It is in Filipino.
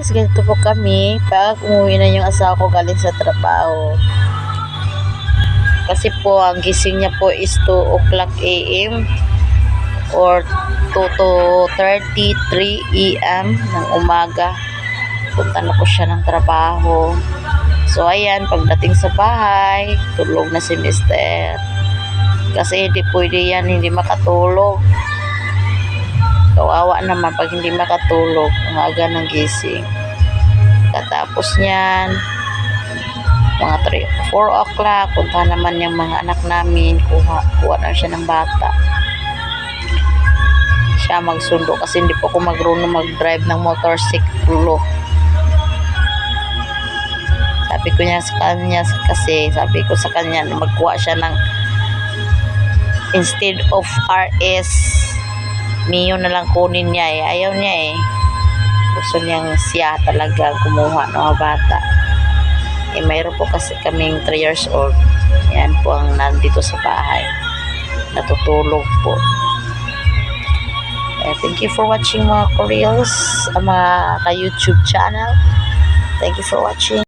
Ganito po kami pag umuwi na yung asawa ko galing sa trabaho. Kasi po, ang gising niya po is 2 o'clock a.m. or 2 to 33 a.m. ng umaga. Punta na po siya ng trabaho. So, ayan, pagdating sa bahay, tulog na si Mister. Kasi hindi pwede yan, hindi makatulog. Kawawa naman pag hindi makatulog, ang aga ng gising. Katapos niyan, mga 4 o'clock, punta naman yung mga anak namin, kuha na siya ng bata. Siya magsundo kasi hindi po ako marunong mag-drive ng motorsiklo. Sabi ko niya sa kanya, kasi sabi ko sa kanya, magkuha siya ng instead of RS, Mio na lang kunin niya eh. Ayaw niya eh. Gusto niyang siya talaga kumuha ng mga bata. Eh, mayroon po kasi kaming 3 years old. Yan po ang nandito sa bahay. Natutulog po. Thank you for watching mga Koreals, mga ka-YouTube channel. Thank you for watching.